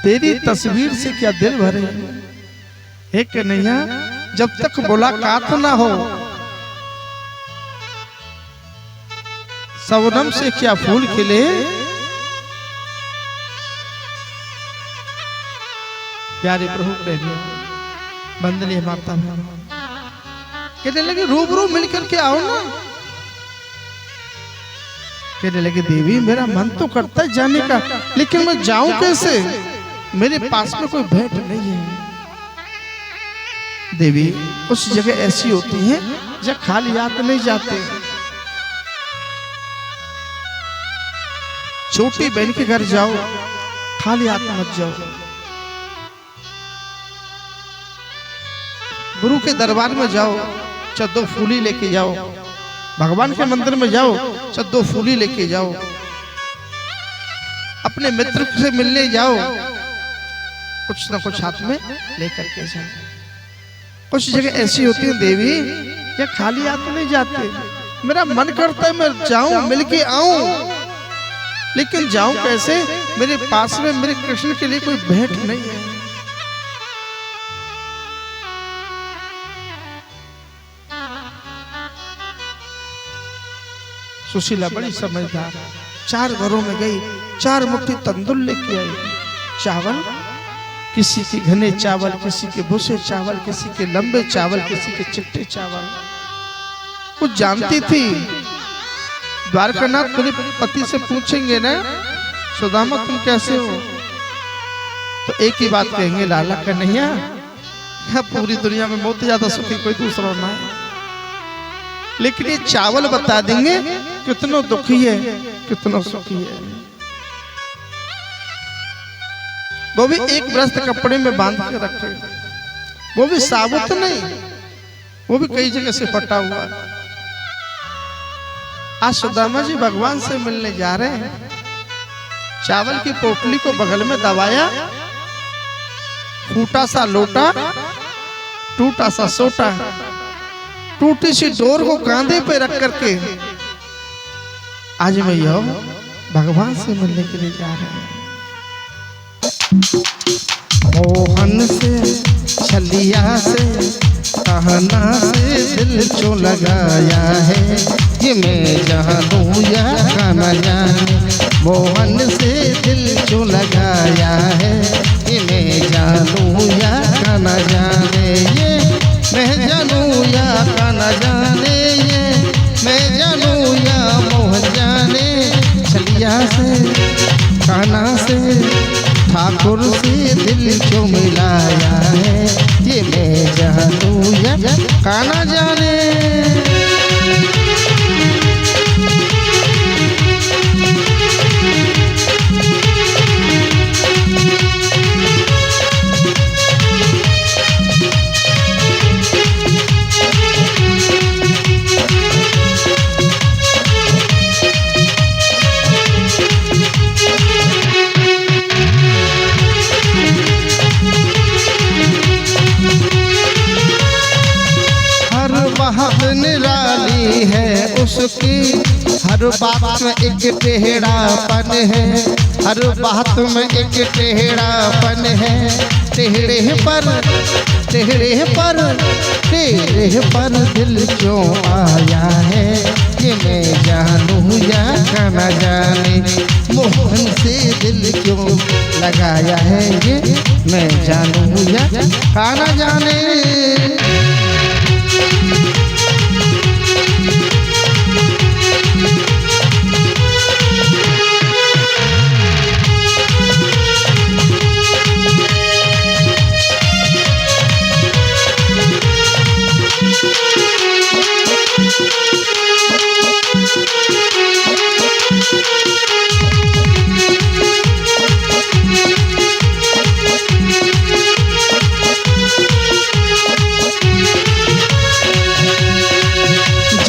तेरी तस्वीर से क्या दिल भरे, हे कन्हैया जब तक मुलाकात ना हो शबनम से क्या फूल खिले। प्यारे प्रभु प्रेमी वंदनीय माता कहने लगे रूबरू मिलकर के आओ ना। कहने लगे देवी मेरा मन तो करता है जाने का, लेकिन मैं जाऊं कैसे, मेरे पास में कोई भेंट नहीं है। देवी उस जगह ऐसी होती है जब खाली हाथ नहीं जाते। छोटी बहन के घर जाओ, खाली हाथ मत जाओ। गुरु के दरबार में जाओ, चद्दो फूली लेके जाओ। भगवान के मंदिर में जाओ, चद्दो फूली लेके जाओ। अपने मित्र से मिलने जाओ, कुछ ना कुछ हाथ में लेकर के जाओ। कुछ जगह ऐसी होती है देवी या खाली हाथ नहीं जाते। मेरा मन करता है मैं जाऊं, मिलके आऊं, लेकिन जाऊं कैसे, मेरे पास में मेरे कृष्ण के लिए कोई भेंट नहीं है। सुशीला बड़ी समझदार, 4 घरों में गई, 4 मुट्ठी तंदूर लेके आई। चावल, किसी के घने चावल, किसी के भूसे चावल, किसी के लंबे चावल, किसी के चिट्टे चावल। कुछ जानती थी द्वारकानाथ मेरे पति से पूछेंगे ना सुदामा तुम कैसे हो, तो एक ही बात कहेंगे लाला कन्हैया पूरी दुनिया में मुझसे ज्यादा सुखी कोई दूसरा ना है। लेकिन ये चावल बता देंगे कितना दुखी है कितना सुखी है। वो भी एक ब्रस्त कपड़े में बांध के रखे, वो भी साबुत नहीं, वो भी कई जगह से फटा हुआ। आज सुदामा जी भगवान से मिलने जा रहे हैं। चावल की पोटली को बगल में दबाया, फूटा सा लोटा, टूटा सा सोटा, टूटी सी डोर को कांधे पे रख करके आज मैं यह भगवान से मिलने के लिए जा रहे हैं। मोहन से छलिया से कहना से दिल जो लगाया है, ये मैं जानूं या खाना जाने। मोहन से दिल जो लगाया है, ये मैं जानूं या खाना जाने। ये मैं जानूं या खाना जाने, ये मैं जानूं या मोहन जाने। छलिया से कहना से ठाकुर से दिल जो मिलाया है, ये मैं जानूं या खाना जाने। निराली है उसकी, हर बात में एक टेढ़ापन है, हर बात में एक टेढ़ापन है। टेढ़े पर टेढ़े पर टेढ़े पर दिल क्यों आया है, ये मैं जानूं या खाना जाने। मोहन से दिल क्यों लगाया है, ये मैं जानूं या खाना जाने।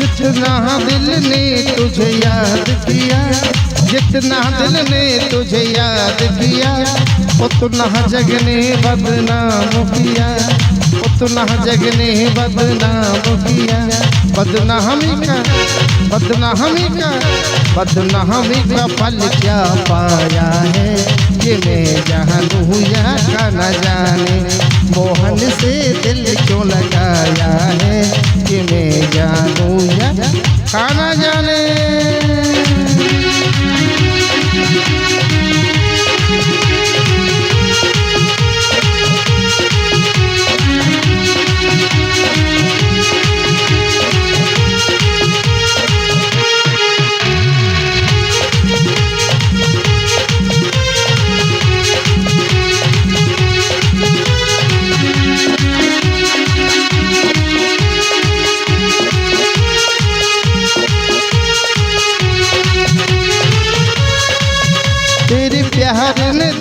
जितना दिल ने तुझे याद किया, जितना दिल ने तुझे याद किया, उतना जग ने बदनाम किया, उतना जग ने बदनाम किया। बदनामी का बदनामी का बदनामी का फल क्या पाया है, ये मैं जानूं या खाना जाने। मोहन से दिल क्यों लगाया है, ये मैं जानूं या खाना जाने।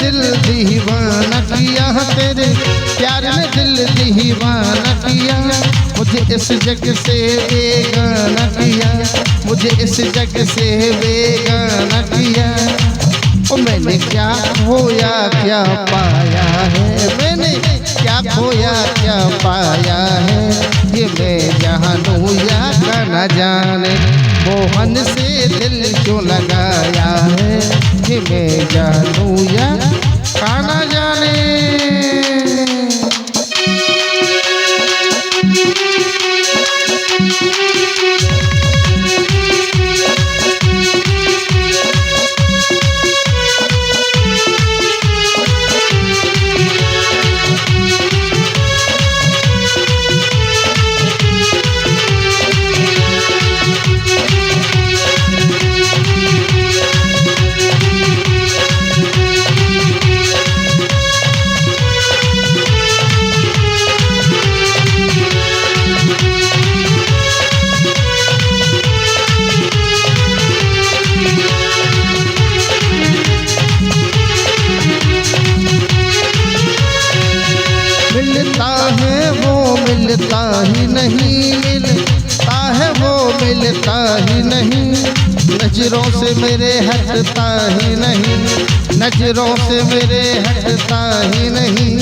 दिल दीवाना किया, तेरे प्यार ने दिल दीवाना किया, मुझे इस जग से बेगाना किया, मुझे इस जग से बेगाना किया। ओ मैंने क्या खोया क्या पाया है, मैंने क्या खोया क्या पाया है, ये मैं जानूं या न जाने, मोहन से दिल क्यों लगाया है, ये मैं जानूं या न जाने। मिलता ही नहीं, मिलता है वो मिलता ही नहीं, नजरों से मेरे हटता ही नहीं, नजरों से मेरे हटता ही नहीं।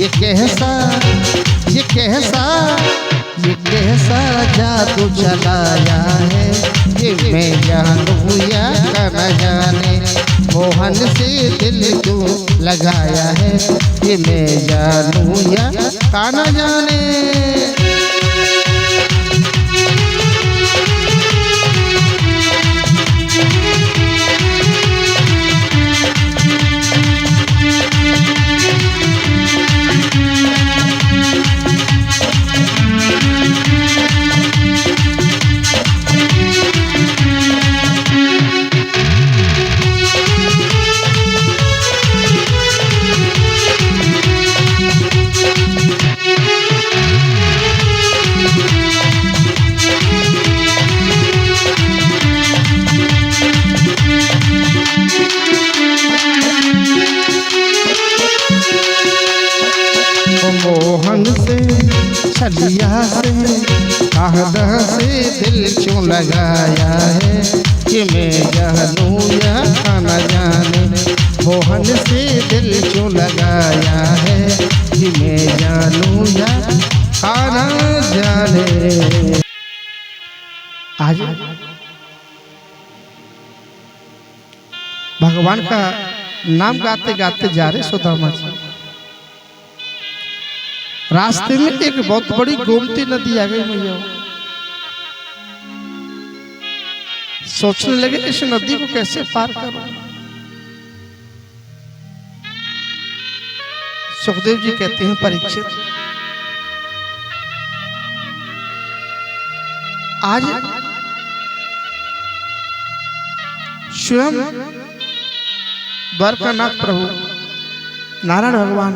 ये कैसा ये कैसा ये कैसा जादू चलाया है, ये मैं जानूं या न जाने, मोहन से दिल को लगाया है, ये मैं जानूं या न जाने। मोहन से छलिया से काहदा से दिल क्यों लगाया है, कि मैं जानूं या न जाने, मोहन से दिल क्यों लगाया है, कि मैं जानूं या न जाने। आज भगवान का नाम गाते गाते जा रहे सुदामा जी, रास्ते में एक बहुत बड़ी गोमती नदी आ गई भैया। सोचने लगे इस नदी को कैसे पार करूं। सुखदेव जी कहते हैं परीक्षित, आज स्वयं द्वारकानाथ प्रभु नारायण भगवान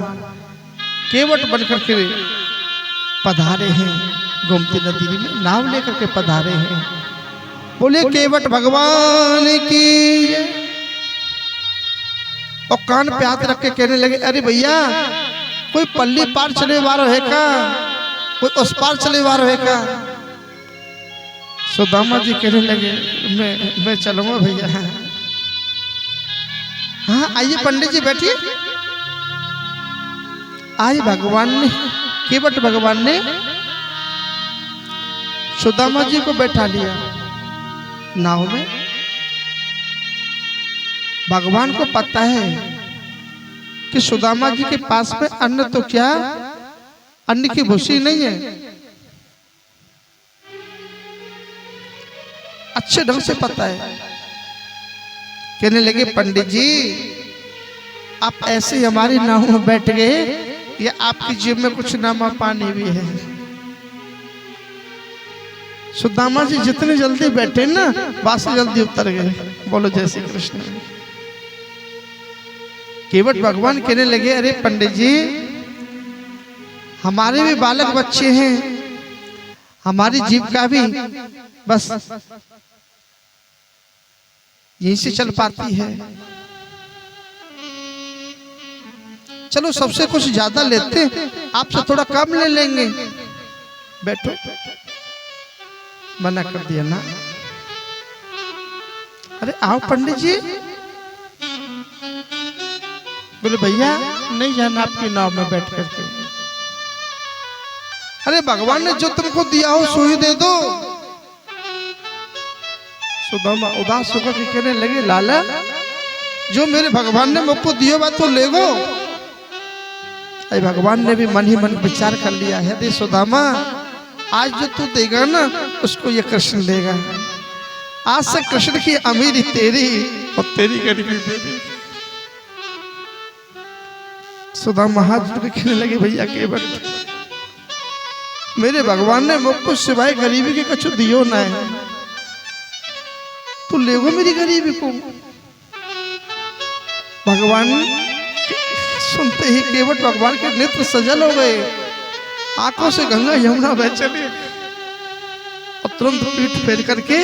केवट बनकर के पधारे हैं, गोमती नदी में नाव लेकर के पधारे हैं। बोले केवट भगवान की, और कान पे हाथ रख के कहने लगे, अरे भैया कोई पल्ली पार चले वारो है का, कोई उस पार चले वारो है का। सुदामा जी कहने लगे मैं चलूंगा भैया। हाँ आइए पंडित जी बैठिए। आज भगवान ने केवट भगवान ने सुदामा जी को बैठा लिया नाव में। भगवान को पता है कि सुदामा जी के पास में अन्न तो क्या, अन्न की भूसी नहीं है। अच्छे ढंग से पता है। कहने लगे पंडित जी आप ऐसे ही हमारी नाव में बैठ गए, या आपकी जेब में कुछ नामा पानी भी है। सुदामा जी जितने जल्दी बैठे ना बात से जल्दी उतर गए। बोलो जय श्री कृष्ण। केवट भगवान कहने लगे अरे पंडित जी हमारे भी बालक बच्चे हैं, हमारी जीव का भी बस यहीं से चल पाती है। चलो सबसे कुछ ज्यादा लेते, आपसे थोड़ा कम ले लेंगे। बैठो। मना कर दिया ना। अरे आओ पंडित जी। बोले भैया नहीं जाना आपकी नाव में बैठ करके। अरे भगवान ने जो तुमको दिया हो सो ही दे दो। सुदामा उदास होकर के कहने लगे लाला जो मेरे भगवान ने मुझको दिया बात तो ले गो। अरे भगवान ने भी मन ही मन विचार कर लिया है, दे सुदामा आज जो तू देगा ना उसको ये कृष्ण देगा। आज से कृष्ण की अमीरी तेरी और तेरी गरीबी मेरी। सुदामा हाथ जोड़ के कहने लगे भैया के बट मेरे भगवान ने मुझको सिवाय गरीबी के कुछ दियो ना है, तू ले गो मेरी गरीबी को। भगवान सुनते ही केवट भगवान के नेत्र सजल हो गए, आंखों से गंगा यमुना बह चली और तुरंत पीठ फेर करके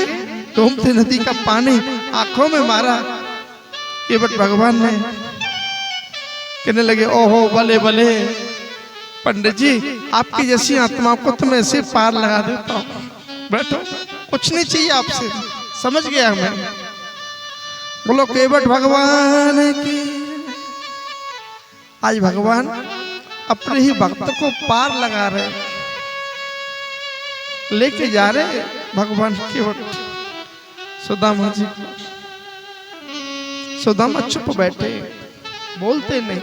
गोमती नदी का पानी आंखों में मारा। केवट भगवान ने कहने लगे ओहो भले भले पंडित जी आपकी जैसी आत्मा को तो मैं ऐसे पार लगा देता हूँ। बैठो, कुछ नहीं चाहिए आपसे, समझ गया मैं। बोलो केवट भगवान की। आज भगवान अपने ही भक्त को पार लगा रहे, लेके जा रहे भगवान केवट सुदामा जी। सुदामा चुप बैठे, बोलते नहीं।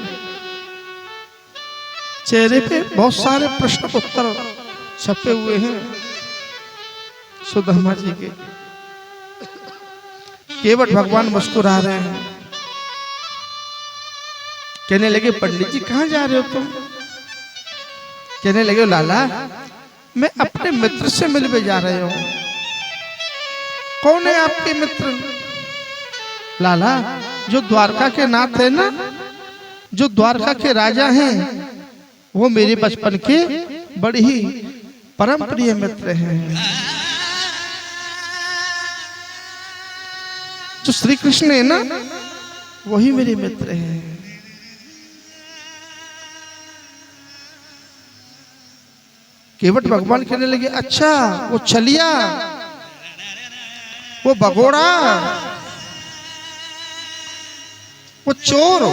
चेहरे पे बहुत सारे प्रश्न उत्तर छपे हुए हैं सुदामा जी के। केवट भगवान मुस्कुरा रहे हैं, कहने लगे पंडित जी कहाँ जा रहे हो तुम? कहने लगे लाला मैं अपने मित्र से मिलने जा रहे हूं। कौन है आपके मित्र? लाला जो द्वारका के नाथ है ना, जो द्वारका के राजा हैं, वो मेरे बचपन के बड़े ही परम प्रिय मित्र हैं। जो श्री कृष्ण है ना वही मेरे मित्र हैं। केवट भगवान कहने लगे अच्छा वो छलिया, वो भगोड़ा, वो चोर,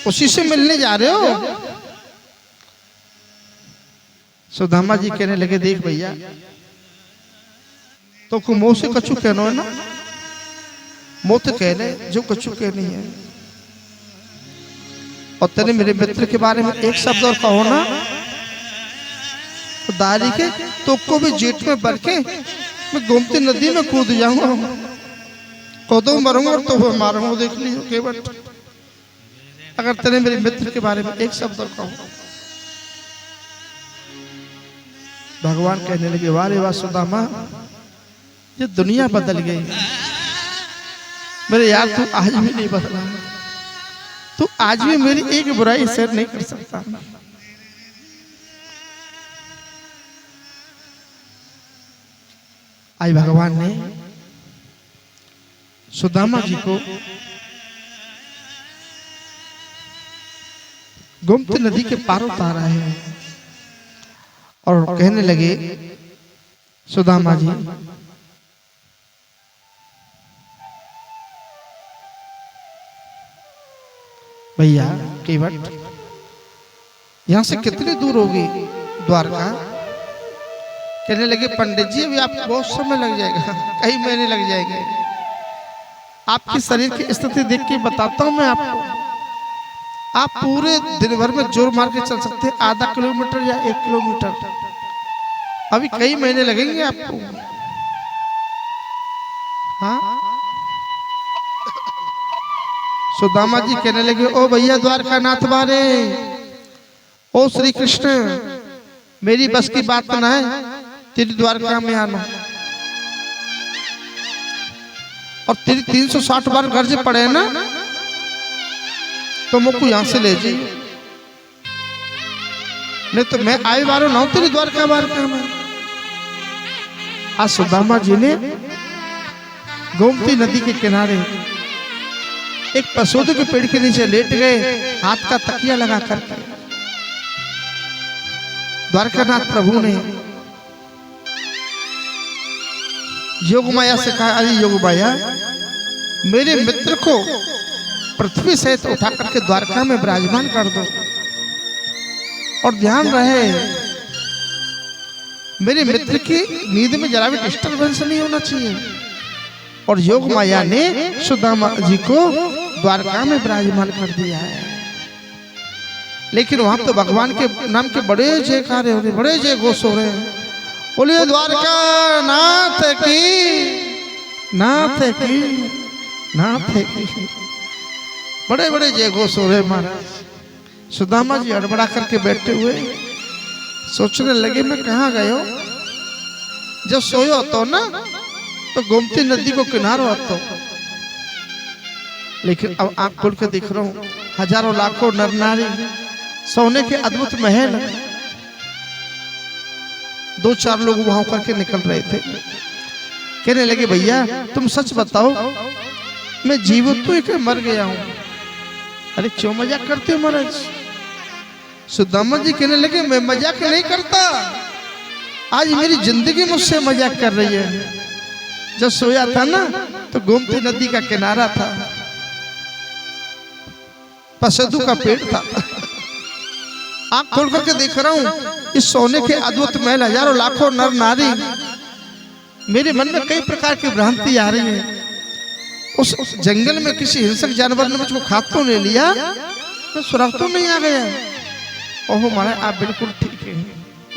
उसी से मिलने जा रहे हो? सुदामा जी कहने लगे देख भैया तो को मुंह से कछु कहना है ना, मुंह तो कहने जो कछु कहनी है। और तेरे मेरे मित्र के बारे में एक शब्द और कहो ना तो दारी के तो को भी जेठ में भर के मैं गोमती नदी में कूद जाऊंगा, कूदो मरूंगा और तो मारूंगा। देख लियो केवट, अगर तेरे मेरे मित्र के बारे में एक शब्द और कहो। भगवान कहने लगे वारे वाह सुदामा ये दुनिया बदल गई मेरे यार, तू आज भी नहीं बदला, तू आज भी मेरी एक बुराई सहन नहीं कर सकता। आज भगवान ने सुदामा जी को गोमती नदी के पार उतारा है और कहने लगे सुदामा जी भैया केवट यहां से कितनी दूर होगी द्वारका? कहने लगे पंडित जी अभी आपको बहुत समय लग जाएगा, कई महीने लग जाएंगे। आपके शरीर की स्थिति देख के बताता हूं मैं आपको, आप पूरे दिन भर में जोर मार के चल सकते हैं, आधा किलोमीटर या 1 किलोमीटर। अभी कई महीने लगेंगे आपको। हाँ सुदामा जी कहने लगे ओ भैया द्वारका नाथ बारे, ओ श्री कृष्ण मेरी बस की बात ना है तेरी द्वारका में आना, और तेरी 360 बार गर्ज पड़े ना तो मुझको यहां से ले जाइए, नहीं तो मैं आए बारो ना तेरी द्वारका बार का मैं। आज सुदामा जी ने गोमती नदी के किनारे एक पसोद के पेड़ के नीचे लेट गए, हाथ का तकिया लगा करके। द्वारकानाथ प्रभु ने योग माया से कहा, अरे योग माया, मेरे मित्र को पृथ्वी सहित उठा करके द्वारका में विराजमान कर दो, और ध्यान रहे मेरे मित्र की नींद में जरा भी डिस्टर्बेंस नहीं होना चाहिए। और योग माया ने सुदामा जी को द्वारका में विराजमान कर दिया है। लेकिन वहां तो भगवान के नाम के बड़े जयकारे हो रहे, बड़े जय घोष हो रहे हैं। बोलिए द्वारका नाथ की, नाथ की, नाथ की, बड़े बड़े जय घोष हो रहे महाराज। सुदामा जी हड़बड़ा करके बैठे हुए सोचने लगे, मैं कहाँ गए हो? जब सोयो तो ना तो गोमती नदी को किनारो आता, लेकिन अब आंख खोल के देख रहा हूं हजारों लाखों नर नारी, सोने के अद्भुत महल, दो चार लोग वहां करके निकल रहे थे। कहने लगे, भैया तुम सच बताओ, मैं जीवित तो एक मर गया हूं। अरे क्यों मजाक करते हो महाराज? सुदामा जी कहने लगे, मैं मजाक नहीं करता, आज मेरी जिंदगी मुझसे मजाक कर रही है। जब सोया था ना तो गोमती नदी का किनारा था, पसदू का पेड़ था, आंख खोल करके देख रहा हूं इस सोने के अद्भुत महल, हजारों लाखों नर नारी, मेरे मन में कई प्रकार की भ्रांति आ रही है। उस जंगल में किसी हिंसक जानवर ने मुझको खा तो ले लिया, तो सुरग तो नहीं आ गया? ओहो महाराज, आप बिल्कुल ठीक है,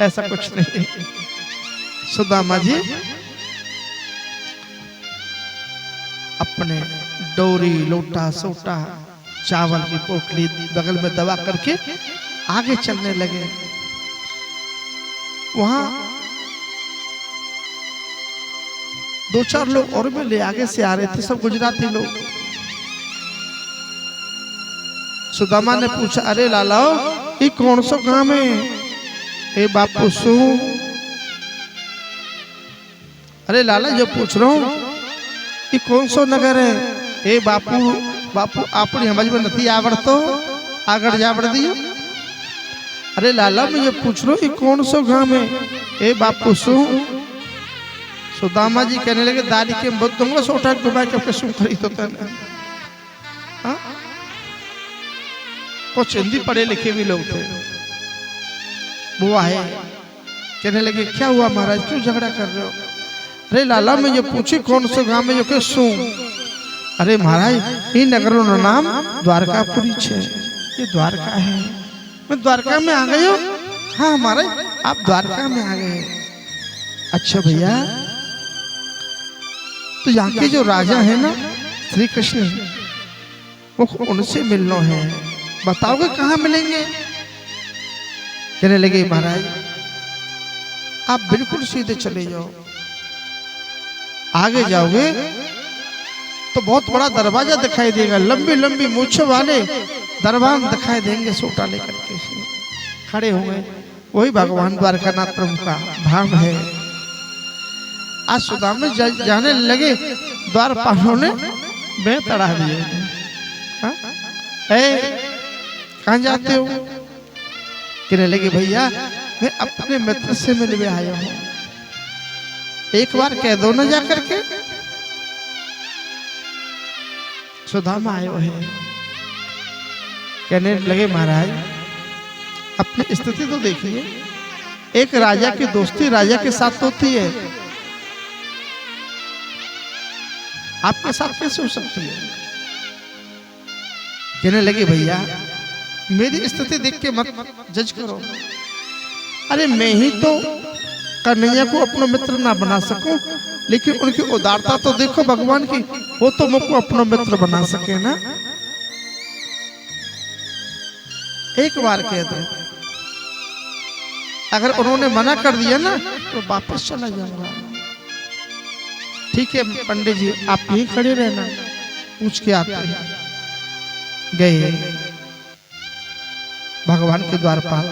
ऐसा कुछ नहीं। सुदामा जी अपने डोरी, लोटा, सोटा, चावल की पोटली बगल में दबा करके आगे चलने लगे। वहां दो चार लोग और मिले, आगे से आ रहे थे, सब गुजराती लोग। सुदामा ने पूछा, अरे लालाओ, ये कौन सा गांव है? ए बापू सु, अरे लाला जो पूछ रहा हूं ये कौन सो नगर है? ए बापू, बापू आपनी समझ में नहीं आवड़ तो आगड़ जावड़ दियो। अरे लाला मैं ये पूछ रहा हूँ ये कौन सो गांव है? ए बापू सु। सुदामा जी कहने लगे, दादी के बुद्धों सोटा डुबा के सुन खरीद होता है। कुछ हिंदी पढ़े लिखे भी लोग थे, बुआ है। कहने लगे, क्या हुआ महाराज, क्यों झगड़ा कर रहे हो? अरे लाला मैं ये पूछी कौन से गांव में जो के सू? अरे महाराज ये नगरों का नाम द्वारकापुरी है, ये द्वारका है। मैं द्वारका में आ गए हो? हाँ महाराज आप द्वारका में आ गए। अच्छा भैया, तो यहाँ के जो राजा है ना श्री कृष्ण, वो उनसे मिलना है, बताओगे कहाँ मिलेंगे? कहने लगे, महाराज आप बिल्कुल सीधे चले जाओ, आगे जाओगे तो बहुत बड़ा दरवाजा दिखाई देगा, लंबी लंबी मूछों वाले दरबान दिखाई देंगे, सोटा लेकर के खड़े होंगे। वही भगवान द्वारकानाथ प्रभु का धाम है। आज सुदामा जाने लगे, द्वारपालों ने मैं तड़ा दिए, कहाँ जाते हो? कहने लगे, भैया मैं अपने मित्र से मिलने आया हूँ, एक बार कह दो ना जा करके। सुदामा आयो है। कहने लगे, महाराज अपनी स्थिति तो देखिए, एक राजा की दोस्ती राजा के साथ होती है, आपके साथ कैसे हो सकती है? कहने लगे, भैया मेरी स्थिति देख के मत जज करो। अरे मैं ही तो कन्हैया को अपना मित्र ना बना सकूं, लेकिन उनकी उदारता तो देखो भगवान की, वो तो मुझको अपना मित्र बना सके ना। एक बार कह दो, अगर उन्होंने मना कर दिया ना तो वापस चला जाऊंगा। ठीक है पंडित जी, आप यहीं खड़े रहना, पूछ के आते हैं। गए भगवान के द्वारपाल,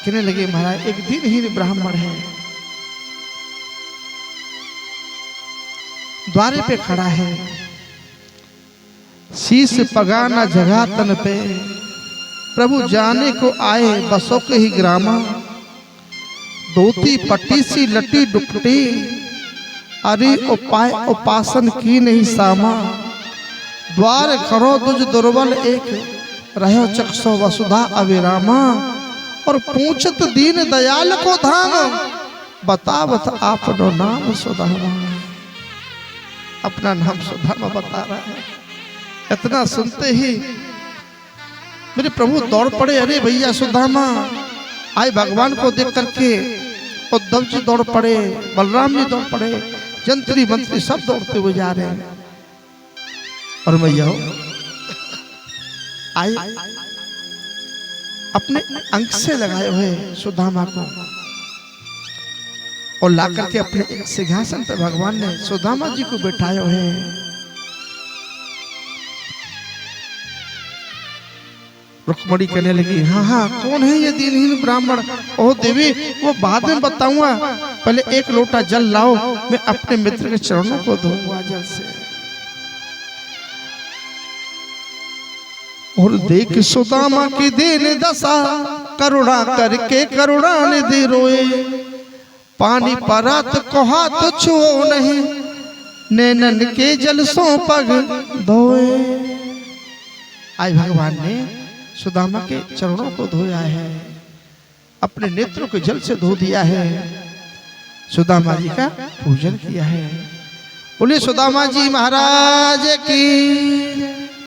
कहने लगे, महाराज एक दिन ही ब्राह्मण है, द्वारे पे खड़ा है, शीश पगा न जगा तन पे, प्रभु जाने को आए बसों के ही ग्रामा। धोती पट्टी सी लटी दुपटी, अरे उपाय उपासन की नहीं सामा। द्वार खरो दुज दुर्बल एक, रहो चक्षो वसुधा अविरामा। और पूछत दीन दयाल को धाम, बतावत आपनो नाम सुदामा। अपना नाम सुदामा बता रहा है। इतना सुनते ही मेरे प्रभु दौड़ पड़े, अरे भैया सुदामा। आए भगवान को देख करके उद्धव जी दौड़ पड़े, बलराम जी दौड़ पड़े, जंत्री मंत्री सब दौड़ते हुए जा रहे हैं। और भैया आए अपने अंक से लगाए हुए सुदामा को और लाकर के अपने एक सिंहासन पे भगवान ने सुदामा जी को बैठाए हुए हैं। रुक्मणी कहने लगी, हाँ हाँ कौन है ये दीनहीन ब्राह्मण? ओह देवी वो बाद में बताऊंगा, पहले एक लोटा जल लाओ, मैं अपने मित्र के चरणों को धोऊंगा जल से। और देख सुदामा की दीन दशा, करुणा करके करुणा निधि रोए। पानी परात को हाथ छुओ नहीं, नैनन के जल सो पग धोए। आज भगवान ने सुदामा के चरणों को धोया है, अपने नेत्रों के जल से धो दिया है, सुदामा जी का पूजन किया है। बोले सुदामा जी महाराज की।